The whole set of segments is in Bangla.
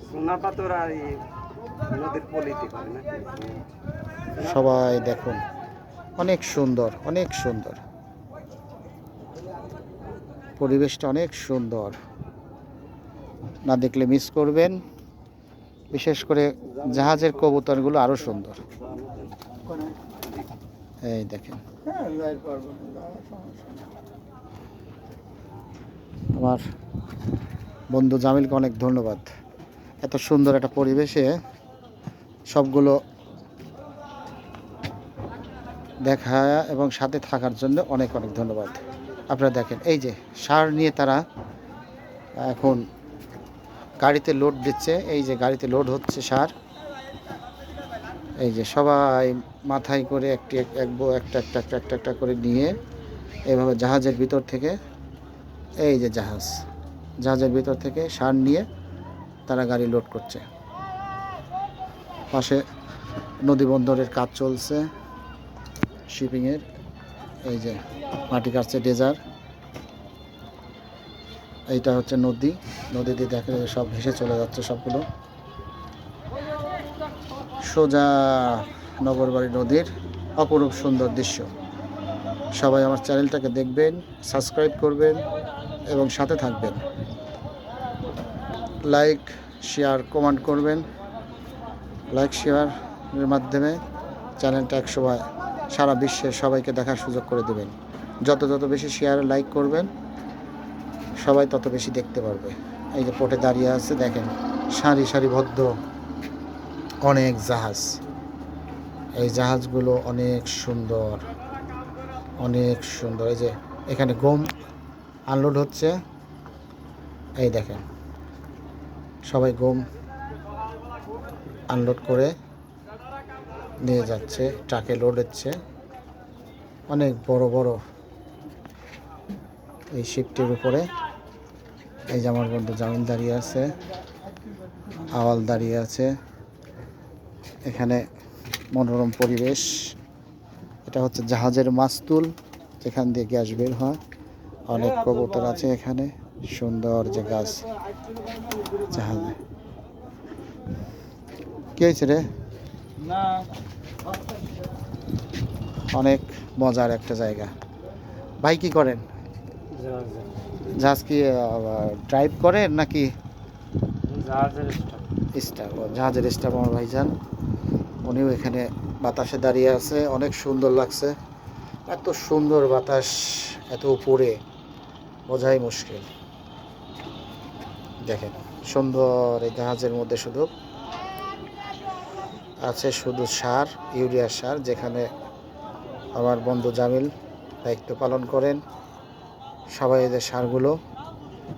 সোনা পাথর আর এই নদীর পলিতে করে নাকি? সবাই দেখুন, অনেক সুন্দর, অনেক সুন্দর পরিবেশটা, অনেক সুন্দর। না দেখলে মিস করবেন। বিশেষ করে জাহাজের কবুতরগুলো আরো সুন্দর। এই দেখেন, আমার বন্ধু জামিলকে অনেক ধন্যবাদ। এত সুন্দর একটা পরিবেশে সবগুলো দেখা এবং সাথে থাকার জন্য অনেক অনেক ধন্যবাদ। আপনারা দেখেন, এই যে সার নিয়ে তারা এখন গাড়িতে লোড দিচ্ছে। এই যে গাড়িতে লোড হচ্ছে সার। এই যে সবাই মাথায় করে একটা একটা একটা একটা একটা একটা করে নিয়ে এইভাবে জাহাজের ভিতর থেকে, এই যে জাহাজের ভিতর থেকে সার নিয়ে তারা গাড়ি লোড করছে। পাশে নদী বন্দরের কাজ চলছে শিপিংয়ের। এই যে মাটি কাটছে ডেজার। এইটা হচ্ছে নদী দিয়ে দেখা যায় সব ভেসে চলে যাচ্ছে সবগুলো সোজা নগরবাড়ি নদীর। অপরূপ সুন্দর দৃশ্য। সবাই আমার চ্যানেলটাকে দেখবেন, সাবস্ক্রাইব করবেন এবং সাথে থাকবেন। লাইক শেয়ার কমেন্ট করবেন। লাইক শেয়ারের মাধ্যমে চ্যানেলটা একসময় সারা বিশ্বের সবাইকে দেখার সুযোগ করে দেবেন। যত বেশি শেয়ার লাইক করবেন সবাই তত বেশি দেখতে পারবে। এই যে পোর্টে দাঁড়িয়ে আছে দেখেন, সারি সারিবদ্ধ অনেক জাহাজ। এই জাহাজগুলো অনেক সুন্দর, অনেক সুন্দর। এই যে এখানে গম আনলোড হচ্ছে। এই দেখেন সবাই গম আনলোড করে নিয়ে যাচ্ছে, ট্রাকে লোড হচ্ছে। অনেক বড় বড় এই শিপটির উপরে। এই যে আমার বন্ধু জামিল দাঁড়িয়ে আছে, আওয়াল দাঁড়িয়ে আছে। এখানে মনোরম পরিবেশ। এটা হচ্ছে জাহাজের মাস্তুল, যেখান দিয়ে গ্যাস বের হয়। অনেক কবুতর আছে এখানে। সুন্দর যে গাছ জাহাজে। কি হয়েছে রে? অনেক মজার একটা জায়গা। ভাই কি করেন? জাহাজ কি ড্রাইভ করেন নাকি? জাহাজের স্টাফ আমার ভাইজান। উনিও এখানে বাতাসে দাঁড়িয়ে আছে। অনেক সুন্দর লাগছে। এত সুন্দর বাতাস, এত উপরে বোঝাই মুশকিল। দেখেন সুন্দর এই জাহাজের মধ্যে শুধু আছে সার, ইউরিয়া সার, যেখানে আমার বন্ধু জামিল দায়িত্ব পালন করেন। সবাই এই যে সারগুলো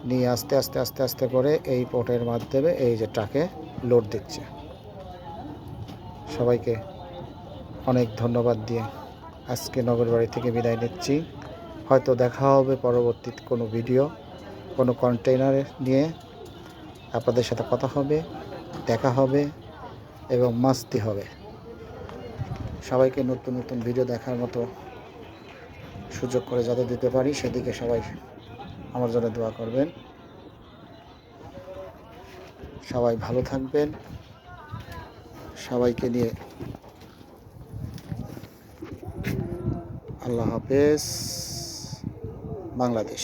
নিয়ে আস্তে আস্তে আস্তে আস্তে করে এই পোর্টের মাধ্যমে এই যে ট্রাকে লোড দিচ্ছে। সবাইকে অনেক ধন্যবাদ দিয়ে আজকে নগরবাড়ি থেকে বিদায় নিচ্ছি। হয়তো দেখা হবে পরবর্তী কোনো ভিডিও, কোনো কন্টেইনারে নিয়ে আপনাদের সাথে কথা হবে, দেখা হবে এবং মাস্তি হবে। সবাইকে নতুন নতুন ভিডিও দেখার মতো সুযোগ করে যাতে দিতে পারি, সেদিকে সবাই আমার জন্য দোয়া করবেন। সবাই ভালো থাকবেন। সবাইকে নিয়ে আল্লাহ হাফেজ। বাংলাদেশ।